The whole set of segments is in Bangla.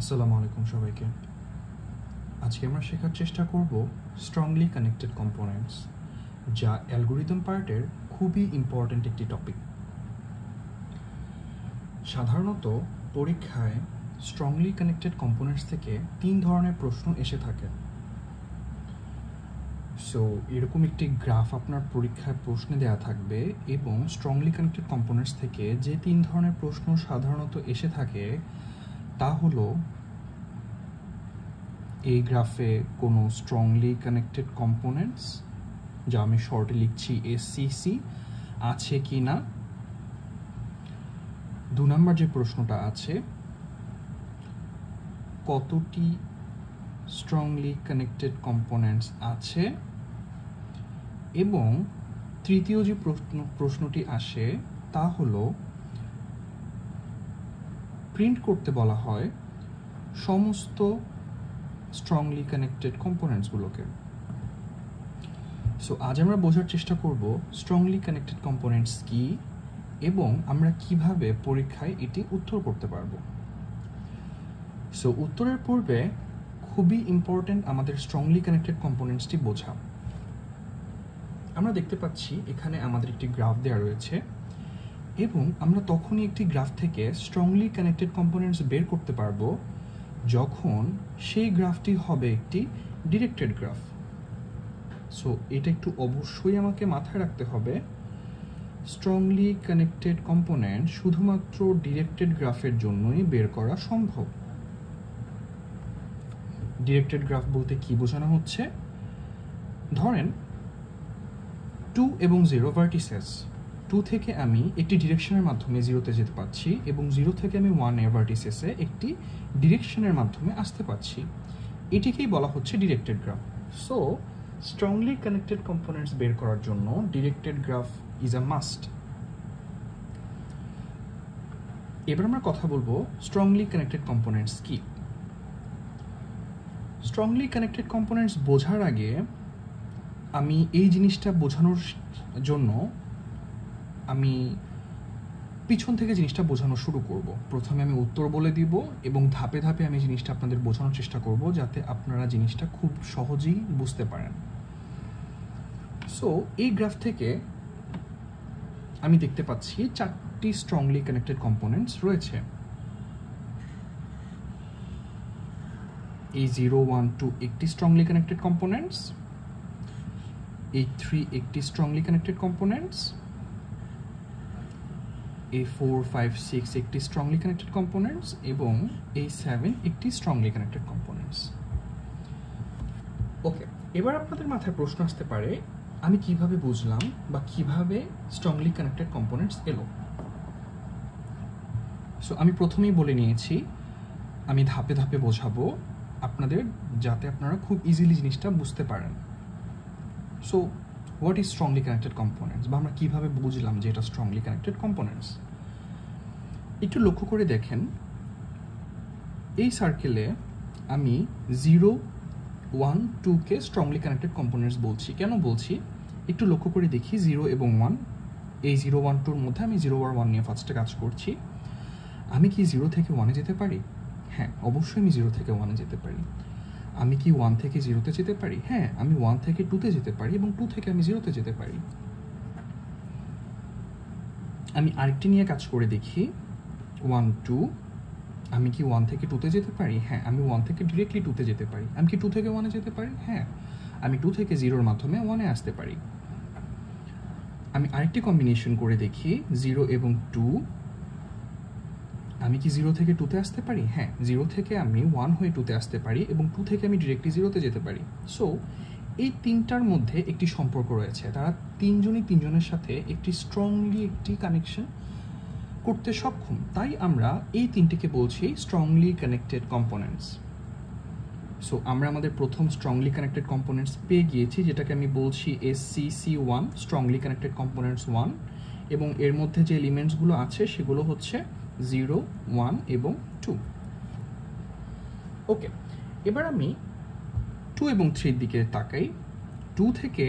আসসালামু আলাইকুম সবাইকে। আজকে আমরা শেখার চেষ্টা করব স্ট্রংলি কানেক্টেড কম্পোনেন্টস, যা অ্যালগরিদম পার্টের খুবই ইম্পর্ট্যান্ট একটি টপিক। সাধারণত পরীক্ষায় স্ট্রংলি কানেক্টেড কম্পোনেন্টস থেকে 3 ধরনের প্রশ্ন এসে থাকে। সো এরকম একটি গ্রাফ আপনার পরীক্ষায় প্রশ্নে দেওয়া থাকবে এবং স্ট্রংলি কানেক্টেড কম্পোনেন্টস থেকে যে 3 ধরনের প্রশ্ন সাধারণত এসে থাকে তা হলো এই গ্রাফে কোনো স্ট্রংলি কানেক্টেড কম্পোনেন্টস, যা আমি শর্টে লিখছি এসসিসি, আছে কি না। 2 নম্বর যে প্রশ্নটা আছে, কতটি স্ট্রংলি কানেক্টেড কম্পোনেন্টস আছে। এবং তৃতীয় যে প্রশ্নটি আসে তা হলো প্রিন্ট করতে বলা হয় সমস্ত স্ট্রংলি কানেক্টেড কম্পোনেন্টসগুলোকে। সো আজ আমরা বোঝার চেষ্টা করব স্ট্রংলি কানেক্টেড কম্পোনেন্টস কি এবং আমরা কিভাবে পরীক্ষায় এটি উত্তর করতে পারবো। সো উত্তরের পূর্বে খুবই ইম্পর্ট্যান্ট আমাদের স্ট্রংলি কানেক্টেড কম্পোনেন্টসটি বোঝা। আমরা দেখতে পাচ্ছি এখানে আমাদের একটি গ্রাফ দেওয়া রয়েছে এবং আমরা তখনই একটি গ্রাফ থেকে স্ট্রংলি কানেক্টেড কম্পোনেন্টস বের করতে পারবো যখন সেই গ্রাফটি হবে একটি ডিরেক্টেড গ্রাফ। সো এটা একটু অবশ্যই আমাকে মাথায় রাখতে হবে, স্ট্রংলি কানেক্টেড কম্পোনেন্ট শুধুমাত্র ডিরেক্টেড গ্রাফের জন্যই বের করা সম্ভব। ডিরেক্টেড গ্রাফ বলতে কি বোঝানো হচ্ছে, ধরেন 2 এবং 0 ভার্টিসেস। 2 থেকে আমি একটি ডিরেকশনের মাধ্যমে 0তে যেতে পারছি এবং 0 থেকে আমি 1 এর ভার্টিসেসে একটি ডিরেকশনের মাধ্যমে আসতে পারছি। এটিকেই বলা হচ্ছে directed graph. So strongly connected components বের করার জন্য directed graph is a must. এবার আমরা কথা বলবো স্ট্রংলি কানেক্টেড কম্পোনেন্টস কি। স্ট্রংলি কানেক্টেড কম্পোনেন্টস বোঝার আগে আমি এই জিনিসটা বোঝানোর জন্য আমি পিছন থেকে জিনিসটা বোঝানো শুরু করব। প্রথমে আমি উত্তর বলে দিব এবং ধাপে ধাপে আমি জিনিসটা আপনাদের বোঝানোর চেষ্টা করব যাতে আপনারা জিনিসটা খুব সহজেই বুঝতে পারেন। সো এই গ্রাফ থেকে আমি দেখতে পাচ্ছি 4টি স্ট্রংলি কানেক্টেড কম্পোনেন্টস রয়েছে। এই 0, 1, 2 একটি স্ট্রংলি কানেক্টেড কম্পোনেন্টস, এই 3 একটি স্ট্রংলি কানেক্টেড কম্পোনেন্টস, এই 4, 5, 6 একটি স্ট্রংলি কানেক্টেড কম্পোনেন্টস এবং এই 7 একটি স্ট্রংলি কানেক্টেড কম্পোনেন্টস। ওকে, এবার আপনাদের মাথায় প্রশ্ন আসতে পারে আমি কিভাবে বুঝলাম বা কিভাবে স্ট্রংলি কানেক্টেড কম্পোনেন্টস এলো। সো আমি প্রথমেই বলে নিয়েছি আমি ধাপে ধাপে বোঝাবো আপনাদের, যাতে আপনারা খুব ইজিলি জিনিসটা বুঝতে পারেন। So what is strongly connected components, বা আমরা কিভাবে বুঝলাম যে এটা স্ট্রংলি কানেক্টেড কম্পোনেন্টস। একটু লক্ষ্য করে দেখেন, এই সার্কেলে আমি 0, 1, 2কে স্ট্রংলি কানেক্টেড কম্পোনেন্টস বলছি। কেন বলছি একটু লক্ষ্য করে দেখি। 0 এবং 1, এই 0, 1, 2-র মধ্যে আমি 0 আর 1 নিয়ে ফার্স্টে কাজ করছি। আমি কি 0 থেকে 1-এ যেতে পারি? হ্যাঁ, অবশ্যই আমি 0 থেকে 1-এ যেতে পারি। আমি কি 1 থেকে 0-তে যেতে পারি? হ্যাঁ, আমি 1 থেকে 2-তে যেতে পারি এবং 2 থেকে আমি 0-তে যেতে পারি। আমি আরেকটি নিয়ে কাজ করে দেখি, 1, 2, আমি কি 1 থেকে 2-তে যেতে পারি? হ্যাঁ, আমি 1 থেকে ডিরেক্টলি 2-তে যেতে পারি। আমি কি 2 থেকে 1-এ যেতে পারি? হ্যাঁ, আমি 2 থেকে 0-র মাধ্যমে 1-এ আসতে পারি। আমি আরেকটি কম্বিনেশন করে দেখি, 0 এবং 2, আমি কি 0 থেকে 2-তে আসতে পারি? হ্যাঁ, 0 থেকে আমি 1 হয়ে 2-তে আসতে পারি এবং 2 থেকে আমি ডিরেক্টলি 0-তে যেতে পারি। সো এই 3টার মধ্যে একটি সম্পর্ক রয়েছে, তারা 3জনই 3জনের সাথে একটি স্ট্রংলি একটি কানেকশন করতে সক্ষম। তাই আমরা এই 3টিকে বলছি স্ট্রংলি কানেক্টেড কম্পোনেন্টস। সো আমরা আমাদের প্রথম স্ট্রংলি কানেক্টেড কম্পোনেন্টস পেয়ে গিয়েছি, যেটাকে আমি বলছি SCC1, স্ট্রংলি কানেক্টেড কম্পোনেন্টস 1, এবং এর মধ্যে যে এলিমেন্টসগুলো আছে সেগুলো হচ্ছে 0, 1 এবং 2। ওকে, এবার আমি 2 এবং 3-র দিকে তাকাই। 2 থেকে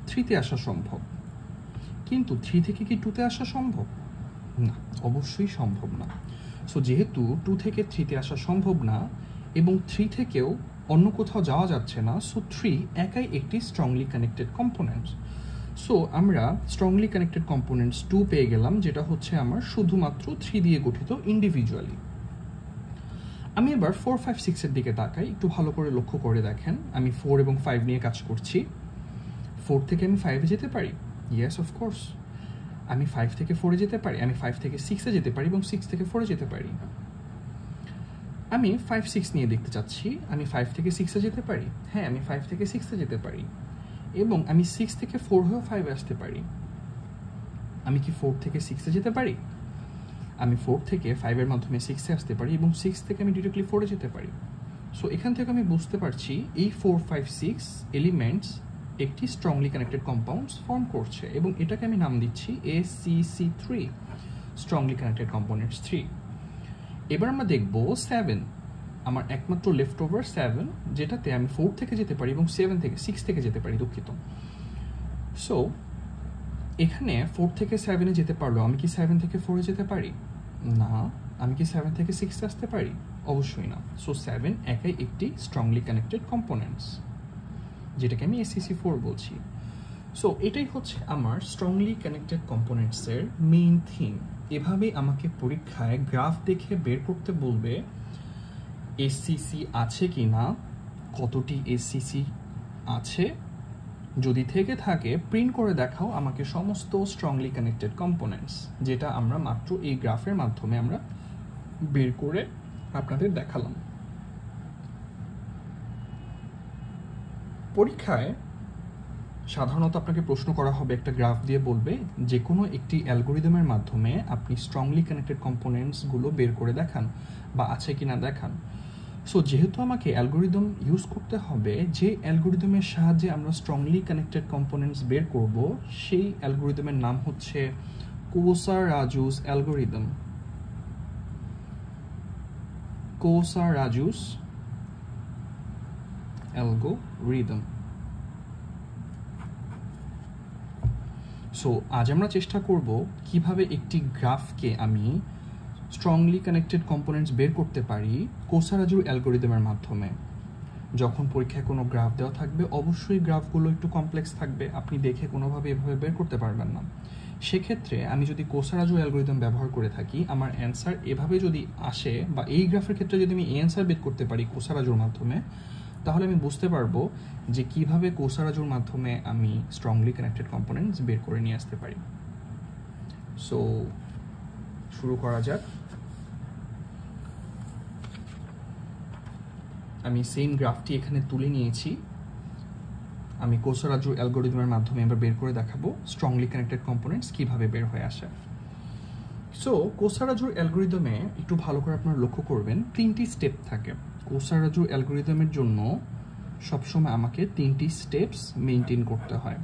3-তে আসা সম্ভব, কিন্তু 3 থেকে কি 2-তে আসা সম্ভব? না, অবশ্যই সম্ভব না। সো যেহেতু 2 থেকে 3-তে আসা সম্ভব না এবং 3 থেকেও অন্য কোথাও যাওয়া যাচ্ছে না, সো 3 একাই একটি স্ট্রংলি কানেক্টেড কম্পোনেন্টস। সো আমরা স্ট্রংলি কানেক্টেড কম্পোনেন্টস 2 পেয়ে গেলাম, যেটা হচ্ছে আমার শুধুমাত্র 3 দিয়ে গঠিত ইন্ডিভিজুয়ালি। আমি এবার 4, 5, 6-এর দিকে তাকাই, একটু ভালো করে লক্ষ্য করে দেখেন। আমি 4 এবং 5 নিয়ে কাজ করছি। 4 থেকে আমি 5-এ যেতে পারি, ইয়েস অফকোর্স। আমি 5 থেকে 4-এ যেতে পারি, আমি 5 থেকে 6-এ যেতে পারি এবং 6 থেকে 4-এ যেতে পারি। আমি 5, 6 নিয়ে দেখতে চাচ্ছি, আমি 5 থেকে 6-এ যেতে পারি, হ্যাঁ আমি 5 থেকে 6-এ যেতে পারি এবং আমি 6 থেকে 4 হয়েও 5-এ আসতে পারি। আমি কি 4 থেকে 6-এ যেতে পারি? আমি 4 থেকে 5-এর মাধ্যমে 6-এ আসতে পারি এবং 6 থেকে আমি ডিরেক্টলি 4-এ যেতে পারি। সো এখান থেকে আমি বুঝতে পারছি এই 4, 5, 6 এলিমেন্টস একটি স্ট্রংলি কানেক্টেড কম্পাউন্ডস ফর্ম করছে এবং এটাকে আমি নাম দিচ্ছি ACC3, স্ট্রংলি কানেক্টেড কম্পোনেন্টস 3। এবার আমরা দেখব 7, আমার একমাত্র লেফট ওভার 7, যেটাতে আমি 4 থেকে যেতে পারি এবং 6 থেকে যেতে পারি, দুঃখিত। সো এখানে 4 থেকে 7-এ যেতে পারলো, আমি কি 7 থেকে 4-এ যেতে পারি? না। আমি কি 7 থেকে 6-এ আসতে পারি? অবশ্যই না। সো 7 একাই একটি স্ট্রংলি কানেক্টেড কম্পোনেন্টস, যেটাকে আমি ACC4 বলছি। সো এটাই হচ্ছে আমার স্ট্রংলি কানেক্টেড কম্পোনেন্টসের মেইন থিম। এভাবেই আমাকে পরীক্ষায় গ্রাফ দেখে বের করতে বলবে SCC আছে কি না, কতটি SCC আছে, যদি থেকে থাকে প্রিন্ট করে দেখাও আমাকে সমস্ত স্ট্রংলি কানেক্টেড কম্পোনেন্টস, যেটা আমরা মাত্র এই গ্রাফের মাধ্যমে আমরা বের করে আপনাদের দেখালাম। পরীক্ষায় সাধারণত আপনাকে প্রশ্ন করা হবে, একটা গ্রাফ দিয়ে বলবে যে কোনো একটি অ্যালগোরিদমের মাধ্যমে আপনি স্ট্রংলি কানেক্টেড কম্পোনেন্টসগুলো বের করে দেখান বা আছে কি না দেখান। সো যেহেতু আমাকে অ্যালগোরিদম ইউজ করতে হবে, যে অ্যালগোরিদমের সাহায্যে আমরা স্ট্রংলি কানেক্টেড কম্পোনেন্টস বের করব, সেই অ্যালগোরিদমের নাম হচ্ছে কোসারাজুস অ্যালগোরিদম। কোসারাজুস অ্যালগোরিদম। সো আজ আমরা চেষ্টা করব কিভাবে একটি গ্রাফকে আমি স্ট্রংলি কানেক্টেড কম্পোনেন্টস বের করতে পারি কোসারাজুর অ্যালগোরিদমের মাধ্যমে। যখন পরীক্ষায় কোনো গ্রাফ দেওয়া থাকবে, অবশ্যই গ্রাফগুলো একটু কমপ্লেক্স থাকবে, আপনি দেখে কোনোভাবে এভাবে বের করতে পারবেন না। সেক্ষেত্রে আমি যদি কোসারাজুর অ্যালগোরিদম ব্যবহার করে থাকি, আমার অ্যান্সার এভাবে যদি আসে, বা এই গ্রাফের ক্ষেত্রে যদি আমি অ্যান্সার বের করতে পারি কোসারাজুর মাধ্যমে, তাহলে আমি বুঝতে পারবো যে কিভাবে কোসারাজুর মাধ্যমে আমি স্ট্রংলি কানেক্টেড কম্পোনেন্টস বের করে নিয়ে আসতে পারি। সো শুরু করা যাক। আমি সেম গ্রাফটি এখানে তুলে নিয়েছি, আমি কোসারাজুর অ্যালগোরিদমের মাধ্যমে এবার বের করে দেখাবো স্ট্রংলি কানেক্টেড কম্পোনেন্টস কিভাবে বের হয়ে আসে। সো কোসারাজুর অ্যালগোরিদমে একটু ভালো করে আপনারা লক্ষ্য করবেন, 3টি স্টেপ থাকে। কোসারাজুর অ্যালগোরিদমের জন্য সবসময় আমাকে 3টি স্টেপস মেনটেন করতে হয়।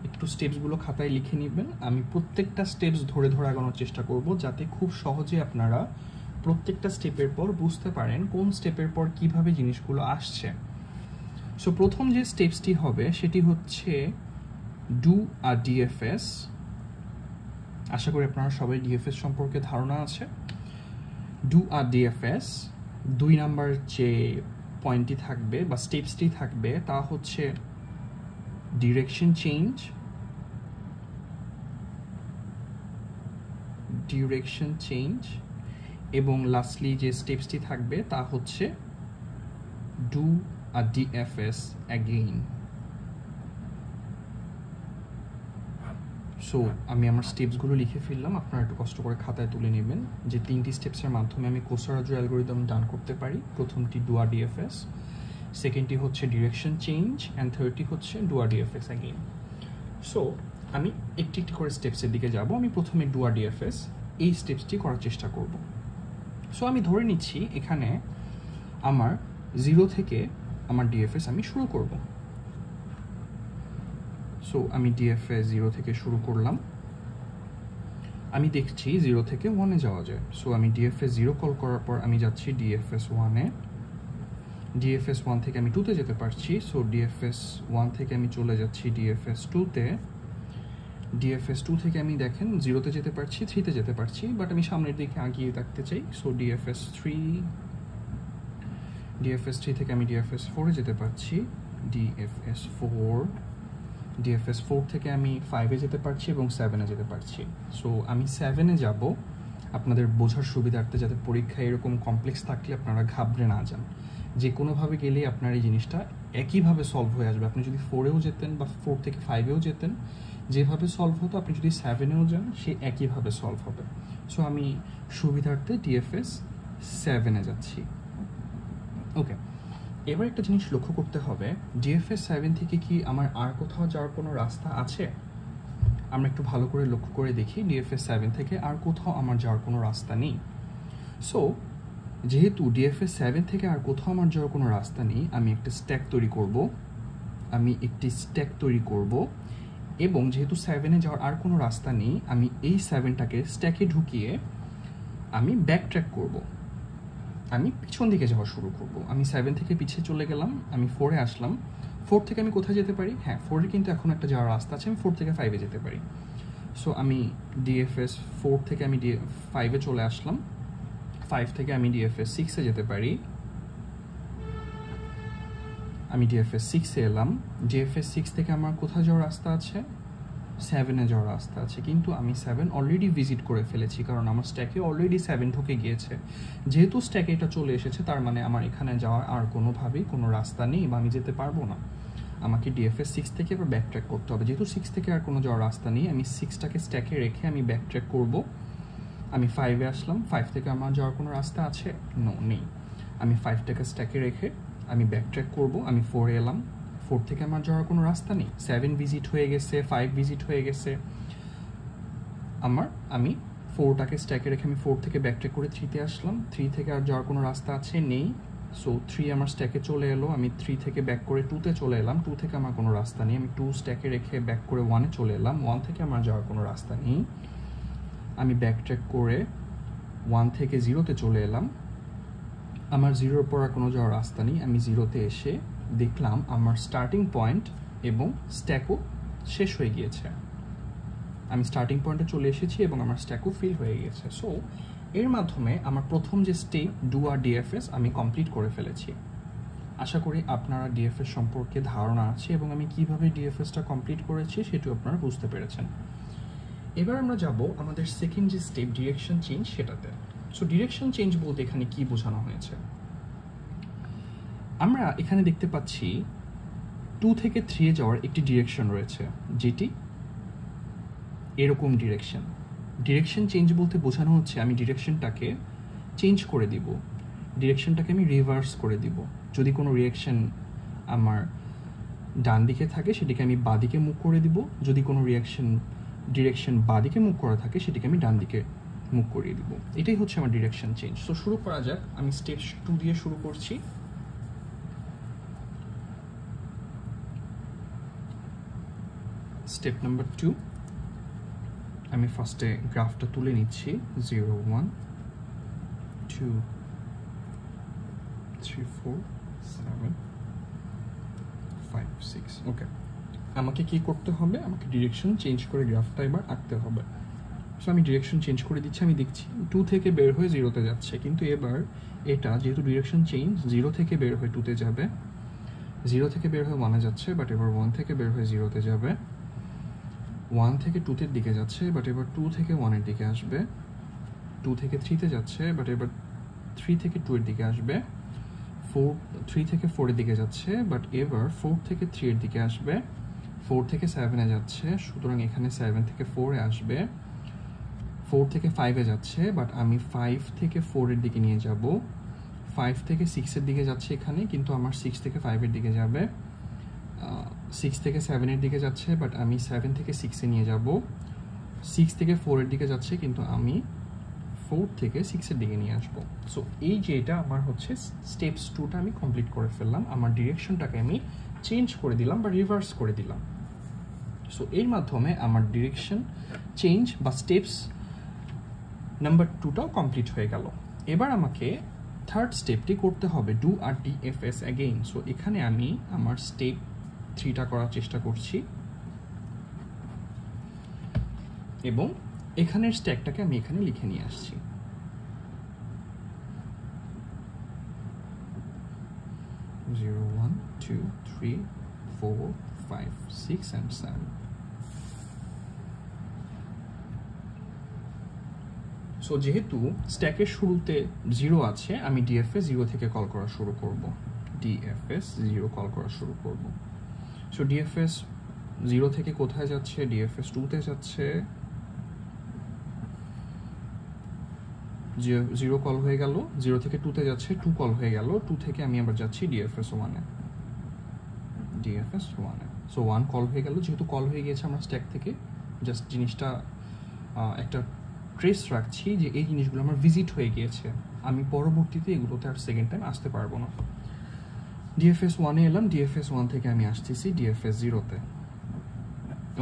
একটু স্টেপসগুলো খাতায় লিখে নেবেন, আমি প্রত্যেকটা স্টেপস ধরে ধরে আগানোর চেষ্টা করব, যাতে খুব সহজে আপনারা প্রত্যেকটা স্টেপের পর বুঝতে পারেন কোন স্টেপের পর কিভাবে জিনিসগুলো আসছে। সো প্রথম যে স্টেপসটি হবে সেটি হচ্ছে ডু আ ডিএফএস। আশা করি আপনারা সবাই ডিএফএস সম্পর্কে ধারণা আছে। ডু আ ডিএফএস 2 নাম্বার যে পয়েন্টটি থাকবে বা স্টেপসটি থাকবে তা হচ্ছে ডিরেকশন চেঞ্জ, এবং লাস্টলি যে স্টেপসটি থাকবে তা হচ্ছে do a DFS again. So আমি আমার স্টেপসগুলো লিখে ফেললাম, আপনারা একটু কষ্ট করে খাতায় তুলে নেবেন যে 3টি স্টেপসের মাধ্যমে আমি কোসারাজু অ্যালগোরিদম ডান করতে পারি। প্রথমটি ডু আ ডিএফএস, সেকেন্ডটি হচ্ছে ডিরেকশন চেঞ্জ, অ্যান্ড থার্ডটি হচ্ছে do a DFS again. So আমি একটি একটি করে স্টেপসের দিকে যাব। আমি প্রথমে ডু আ ডিএফএস এই স্টেপসটি করার চেষ্টা করব। সো আমি ধরে নিচ্ছি এখানে আমার 0 থেকে আমার ডিএফএস আমি শুরু করব। সো আমি ডিএফএস 0 থেকে শুরু করলাম। আমি দেখছি 0 থেকে 1-এ যাওয়া যায়। সো আমি ডিএফএস 0 কল করার পর আমি যাচ্ছি ডিএফএস 1-এ। ডিএফএস 1 থেকে আমি 2-তে যেতে পারছি। সো ডিএফএস 1 থেকে আমি চলে যাচ্ছি ডিএফএস 2-তে। ডিএফএস 2 থেকে আমি দেখেন 0-তে যেতে পারছি, 3-তে যেতে পারছি, বাট আমি সামনের দিকে আগিয়ে থাকতে চাই। সো ডিএফএস 3 থেকে আমি ডিএফএস 4-এ যেতে পারছি, ডিএফএস 4 থেকে আমি 5-এ যেতে পারছি এবং 7-এ যেতে পারছি। সো আমি 7-এ যাব আপনাদের বোঝার সুবিধার্থে, যাতে পরীক্ষায় এরকম কমপ্লেক্স থাকলে আপনারা ঘাবড়ে না যান। যে কোনোভাবে গেলেই আপনার এই জিনিসটা একইভাবে সলভ হয়ে আসবে। আপনি যদি 4-এও যেতেন বা 4 থেকে 5-এও যেতেন, যেভাবে সলভ হতো আপনি যদি 7-এও যান সে একইভাবে সলভ হবে। সো আমি সুবিধার্থে ডিএফএস 7-এ যাচ্ছি। ওকে, এবার একটা জিনিস লক্ষ্য করতে হবে, ডিএফএস 7 থেকে কি আমার আর কোথাও যাওয়ার কোনো রাস্তা আছে? আমরা একটু ভালো করে লক্ষ্য করে দেখি, ডিএফএস 7 থেকে আর কোথাও আমার যাওয়ার কোনো রাস্তা নেই। সো যেহেতু ডিএফএস 7 থেকে আর কোথাও আমার যাওয়ার কোনো রাস্তা নেই, আমি একটি স্ট্যাক তৈরি করব এবং যেহেতু 7-এ যাওয়ার আর কোনো রাস্তা নেই, আমি এই 7টাকে স্ট্যাকে ঢুকিয়ে আমি ব্যাক ট্র্যাক করব, আমি পিছন দিকে যাওয়া শুরু করব। আমি 7 থেকে পিছিয়ে চলে গেলাম, আমি 4-এ আসলাম। 4 থেকে আমি কোথায় যেতে পারি? হ্যাঁ, 4-এ কিন্তু এখন একটা যাওয়ার রাস্তা আছে, আমি 4 থেকে 5-এ যেতে পারি। সো আমি ডিএফএস 4 থেকে আমি 5-এ চলে আসলাম, 5 থেকে আমি ডিএফএস 6-এ যেতে পারি, আমি ডিএফএস 6-এ এলাম। ডিএফএস 6 থেকে আমার কোথায় যাওয়ার রাস্তা আছে? 7-এ যাওয়ার রাস্তা আছে, কিন্তু আমি 7 অলরেডি ভিজিট করে ফেলেছি, কারণ আমার স্ট্যাকে অলরেডি 7 ঢুকে গিয়েছে। যেহেতু স্ট্যাকে এটা চলে এসেছে, তার মানে আমার এখানে যাওয়ার আর কোনোভাবেই কোনো রাস্তা নেই বা আমি যেতে পারবো না। আমাকে ডিএফএস 6 থেকে এবার ব্যাক ট্র্যাক করতে হবে। যেহেতু 6 থেকে আর কোনো যাওয়ার রাস্তা নেই, আমি 6টাকে স্ট্যাকে রেখে আমি ব্যাক ট্র্যাক করব। আমি 5-এ আসলাম, 5 থেকে আমার যাওয়ার কোনো রাস্তা আছে? নেই। আমি 5টাকে স্ট্যাকে রেখে আমি ব্যাক ট্র্যাক করব। আমি 4-এ এলাম, 4 থেকে আমার যাওয়ার কোনো রাস্তা নেই। 7 ভিজিট হয়ে গেছে, 5 ভিজিট হয়ে গেছে আমি 4টাকে স্ট্যাকে রেখে আমি 4 থেকে ব্যাক ট্র্যাক করে 3-তে আসলাম। 3 থেকে আর যাওয়ার কোনো রাস্তা আছে? নেই। সো 3 আমার স্ট্যাকে চলে এলো, আমি 3 থেকে ব্যাক করে 2-তে চলে এলাম। 2 থেকে আমার কোনো রাস্তা নেই, আমি 2 স্ট্যাকে রেখে ব্যাক করে 1-এ চলে এলাম। 1 থেকে আমার যাওয়ার কোনো রাস্তা নেই, আমি ব্যাক ট্র্যাক করে 1 থেকে 0-তে চলে এলাম। আমার 0-এর পর আর কোনো যাওয়ার রাস্তা নেই, আমি 0-তে এসে দেখলাম আমার স্টার্টিং পয়েন্ট এবং স্ট্যাকও শেষ হয়ে গিয়েছে। আমি স্টার্টিং পয়েন্টে চলে এসেছি এবং আমার স্ট্যাকও ফিল হয়ে গিয়েছে। সো এর মাধ্যমে আমার প্রথম যে স্টেপ ডু আর ডিএফএস আমি কমপ্লিট করে ফেলেছি। আশা করি আপনারা ডিএফএস সম্পর্কে ধারণা আছে এবং আমি কিভাবে ডিএফএসটা কমপ্লিট করেছি সেটাও আপনারা বুঝতে পেরেছেন। এবার আমরা যাব আমাদের সেকেন্ড যে স্টেপ ডিরেকশন চেঞ্জ সেটাতে। সো ডিরেকশন চেঞ্জ বলতে এখানে কি বোঝানো হয়েছে? আমরা এখানে দেখতে পাচ্ছি 2 থেকে 3-এ যাওয়ার একটি ডিরেকশন রয়েছে, যেটি এরকম ডিরেকশন। ডিরেকশন চেঞ্জ বলতে বোঝানো হচ্ছে আমি ডিরেকশনটাকে চেঞ্জ করে দিব, ডিরেকশনটাকে আমি রিভার্স করে দিব। যদি কোনো রিয়াকশন আমার ডান দিকে থাকে সেটিকে আমি বাঁ দিকে মুভ করে দিব, যদি কোনো ডিরেকশন বাঁ দিকে মুভ করা থাকে সেটিকে আমি ডান দিকে মুভ করিয়ে দিব। এটাই হচ্ছে আমার ডিরেকশন চেঞ্জ। তো শুরু করা যাক, আমি স্টেপ 2 দিয়ে শুরু করছি। স্টেপ নাম্বার 2, আমি ফার্স্টে গ্রাফটা তুলে নিচ্ছি। 0 1 2 3 4 7 5 6। ওকে, আমাকে কি করতে হবে? আমাকে ডিরেকশন চেঞ্জ করে গ্রাফটা এবার আঁকতে হবে। সো আমি ডিরেকশন চেঞ্জ করে দিচ্ছি। আমি দেখছি 2 থেকে বের হয়ে 0-তে যাচ্ছে, কিন্তু এবার এটা যেহেতু ডিরেকশন চেঞ্জ 0 থেকে বের হয়ে 2-তে যাবে, 0 থেকে বের হয়ে 1-এ যাচ্ছে, বাট এবার 1 থেকে বের হয়ে 0-তে যাবে। 1 থেকে 2-এর দিকে যাচ্ছে, বাট এবার 2 থেকে 1-এর দিকে আসবে। 2 থেকে 3-তে যাচ্ছে, বাট এবার 3 থেকে 2-এর দিকে আসবে। 3 থেকে 4-এর দিকে যাচ্ছে, বাট এবার 4 থেকে 3-এর দিকে আসবে। 4 থেকে 7-এ যাচ্ছে, সুতরাং এখানে 7 থেকে 4-এ আসবে। 4 থেকে 5-এ যাচ্ছে, বাট আমি 5 থেকে 4-এর দিকে নিয়ে যাব। 5 থেকে 6-এর দিকে যাচ্ছে এখানে, কিন্তু আমার 6 থেকে 5-এর দিকে যাবে। 6 থেকে 7-এর দিকে যাচ্ছে, বাট আমি 7 থেকে 6-এ নিয়ে যাব। 6 থেকে 4-এর দিকে যাচ্ছে, কিন্তু আমি 4 থেকে 6-এর দিকে নিয়ে আসবো। সো এই যে এটা আমার হচ্ছে স্টেপস 2টা আমি কমপ্লিট করে ফেললাম। আমার ডিরেকশনটাকে আমি চেঞ্জ করে দিলাম বা রিভার্স করে দিলাম। সো এর মাধ্যমে আমার ডিরেকশন চেঞ্জ বা স্টেপস নাম্বার 2টাও কমপ্লিট হয়ে গেল। এবার আমাকে থার্ড স্টেপটি করতে হবে, ডু আর ডিএফএস অ্যাগেইন। সো এখানে আমি আমার স্টেপ 3টা করার চেষ্টা করছি। এবং এখানের স্ট্যাকটাকে আমি এখানে লিখে নিয়ে আসছি। Zero, 1, 2, 3, 4, 5, 6 and 7. সো যেহেতু স্ট্যাকের শুরুতে 0 আছে, আমি ডিএফএস 0 থেকে কল করা শুরু করব। ডিএফএস 0 কল করা শুরু করব। সো ডিএফএস 0 থেকে কোথায় যাচ্ছে? ডিএফএস 2 তে যাচ্ছে। 0 কল হয়ে গেল, 0 থেকে 2 তে যাচ্ছে, 2 কল হয়ে গেল, 2 থেকে আমি আবার যাচ্ছি ডিএফএস 1 এ। ডিএফএস 1 এ। সো 1 কল হয়ে গেল, যেহেতু কল হয়ে গিয়েছে আমরা স্ট্যাক থেকে জাস্ট জিনিসটা একটা ট্রেস রাখছি যে এই জিনিসগুলো আমার ভিজিট হয়ে গিয়েছে, আমি পরবর্তীতে এগুলোতে আর সেকেন্ড টাইম আসতে পারবো না। ডিএফএস 1 এ এলাম, ডিএফএস 1 থেকে আমি আসতেছি ডিএফএস 0 তে।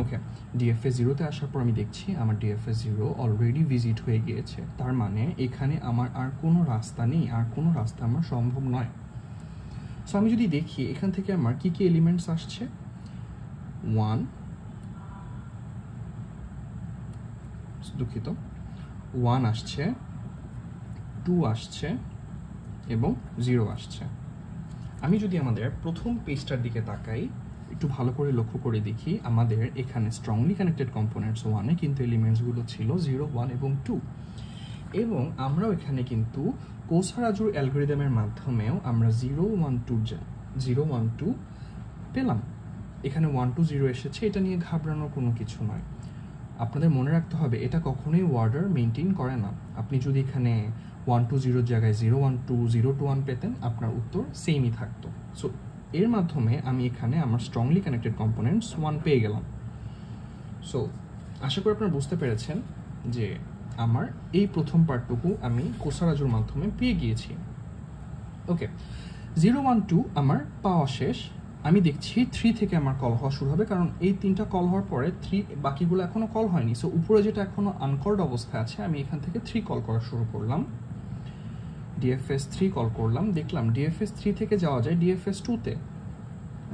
ওকে, ডিএফএস 0 তে আসার পর আমি দেখছি আমার ডিএফএস 0 অলরেডি ভিজিট হয়ে গিয়েছে, তার মানে এখানে আমার আর কোনো রাস্তা নেই, আর কোনো রাস্তা আমার সম্ভব নয়। সো আমি যদি দেখি এখান থেকে আমার কি কি এলিমেন্টস আসছে, 1, দুঃখিত, 1 আসছে, 2 আসছে এবং 0 আসছে। আমি যদি আমাদের প্রথম পেজটার দিকে তাকাই, একটু ভালো করে লক্ষ্য করে দেখি, আমাদের এখানে স্ট্রংলি কানেক্টেড কম্পোনেন্টস 1 এ কিন্তু এলিমেন্টসগুলো ছিল 0, 1 এবং 2, এবং আমরাও এখানে কিন্তু কোসারাজুর অ্যালগরিদমের মাধ্যমেও আমরা 0, 1, 2 পেলাম। এখানে 1, 2, 0 এসেছে, এটা নিয়ে ঘাবড়ানোর কোনো কিছু নয়। আপনাদের মনে রাখতে হবে এটা কখনোই অর্ডার মেনটেন করে না। আপনি যদি এখানে 1, 2, 0 জায়গায় 0, 1, 2, 0, 2, 1 পেতেন, আপনার উত্তর সেমই থাকতো। সো এর মাধ্যমে আমি এখানে আমার স্ট্রংলি কানেক্টেড কম্পোনেন্টস 1 পেয়ে গেলাম। সো আশা করি আপনারা বুঝতে পেরেছেন যে আমার এই প্রথম পার্টটুকু আমি কোসারাজুর মাধ্যমে পেয়ে গিয়েছি। ওকে, 0, 1, 2 আমার পাওয়া শেষ। আমি দেখছি 3 থেকে আমার কল হওয়া শুরু হবে, কারণ এই 3টা কল হওয়ার পরে 3 বাকিগুলো এখনো কল হয়নি। সো উপরে যেটা এখনো আনকলড অবস্থায় আছে, আমি এখান থেকে 3 কল করা শুরু করলাম। ডিএফএস 3 কল করলাম, দেখলাম ডিএফএস 3 থেকে যাওয়া যায় ডিএফএস 2 তে,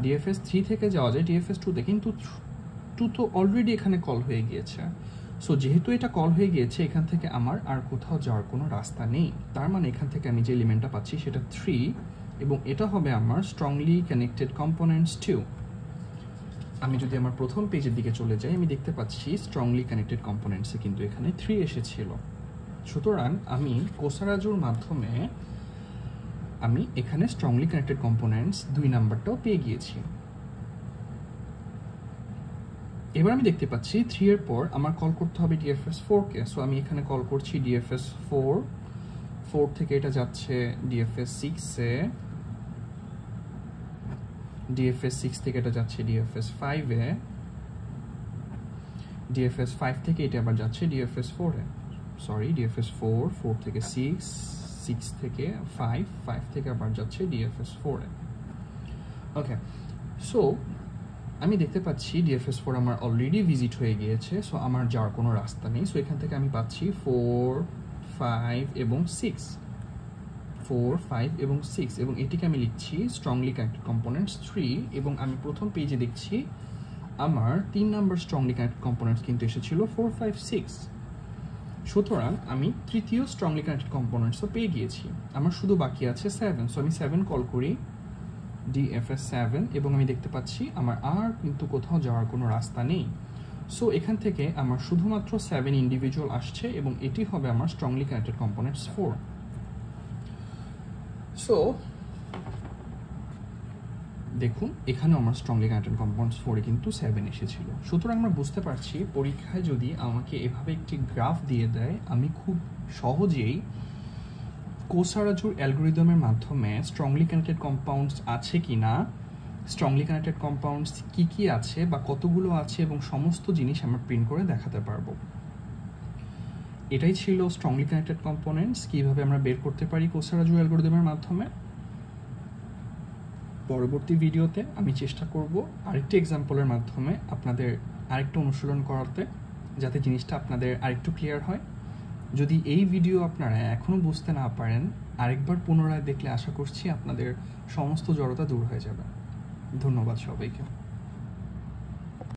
ডিএফএস 3 থেকে যাওয়া যায় ডিএফএস 2 তে, কিন্তু 2 তো অলরেডি এখানে কল হয়ে গিয়েছে। সো যেহেতু এটা কল হয়ে গিয়েছে, এখান থেকে আমার আর কোথাও যাওয়ার কোনো রাস্তা নেই। তার মানে এখান থেকে আমি যে এলিমেন্টটা পাচ্ছি সেটা 3, এবং এটা হবে আমার স্ট্রংলি কানেক্টেড কম্পোনেন্টস 2। আমি যদি আমার প্রথম পেজের দিকে চলে যাই, আমি দেখতে পাচ্ছি স্ট্রংলি কানেক্টেড কম্পোনেন্টসে কিন্তু এখানে 3 এসেছিল। সুতরাং আমি কোসারাজুর মাধ্যমে আমি এখানে স্ট্রংলি কানেক্টেড কম্পোনেন্টস 2 নাম্বারটাও পেয়ে গিয়েছি। এবার আমি দেখতে পাচ্ছি 3 এর পর আমার কল করতে হবে ডিএফএস 4 কে। সো আমি এখানে কল করছি ডিএফএস 4 থেকে এটা যাচ্ছে ডিএফএস 6 এ, ডিএফএস 6 থেকে এটা যাচ্ছে ডিএফএস 5 এ, ডিএফএস 5 থেকে এটা আবার যাচ্ছে ডিএফএস 4 এ, সরি ডিএফএস 4 থেকে 6 থেকে 5 থেকে আবার যাচ্ছে ডিএফএস 4 এ। ওকে, সো আমি দেখতে পাচ্ছি ডিএফএস 4 আমার অলরেডি ভিজিট হয়ে গিয়েছে, সো আমার যাওয়ার কোনো রাস্তা নেই। সো এখান থেকে আমি পাচ্ছি 4, 5 এবং 6, 4, 5 এবং 6, এবং এটিকে আমি লিখছি স্ট্রংলি কানেক্টেড কম্পোনেন্টস 3, এবং আমি প্রথম পেজে দেখছি আমার 3 নাম্বার স্ট্রংলি কানেক্টেড কম্পোনেন্টস কিন্তু এসেছিল 4, 5, 6। সুতরাং আমি তৃতীয় স্ট্রংলি কানেক্টেড কম্পোনেন্টসও পেয়ে গিয়েছি। আমার শুধু বাকি আছে 7। সো আমি 7 কল করি, ডিএফএস 7, এবং আমি দেখতে পাচ্ছি আমার আর কিন্তু কোথাও যাওয়ার কোনো রাস্তা নেই। সো এখান থেকে আমার শুধুমাত্র 7 ইন্ডিভিজুয়াল আসছে, এবং এটি হবে আমার স্ট্রংলি কানেক্টেড কম্পোনেন্টস 4। সো দেখুন এখানেও আমার স্ট্রংলি কানেক্টেড কম্পাউন্ডস 4 কিন্তু 7 এসেছিল। সুতরাং আমরা বুঝতে পারছি পরীক্ষায় যদি আমাকে এভাবে একটি গ্রাফ দিয়ে দেয়, আমি খুব সহজেই কোসারাজুর অ্যালগরিদমের মাধ্যমে স্ট্রংলি কানেক্টেড কম্পাউন্ডস আছে কিনা, স্ট্রংলি কানেক্টেড কম্পাউন্ডস কি আছে বা কতগুলো আছে, এবং সমস্ত জিনিস আমরা প্রিন্ট করে দেখাতে পারবো। এটাই ছিল স্ট্রংলি কানেক্টেড কম্পোনেন্টস, কিভাবে আমরা বের করতে পারি কোসারাজুর অ্যালগরিদমের মাধ্যমে। পরবর্তী ভিডিওতে আমি চেষ্টা করব আরেকটি এক্সাম্পলের মাধ্যমে আপনাদের আরেকটু অনুশীলন করাতে, যাতে জিনিসটা আপনাদের আরেকটু ক্লিয়ার হয়। যদি এই ভিডিও আপনারা এখনও বুঝতে না পারেন, আরেকবার পুনরায় দেখলে আশা করছি আপনাদের সমস্ত জড়তা দূর হয়ে যাবে। ধন্যবাদ সবাইকে।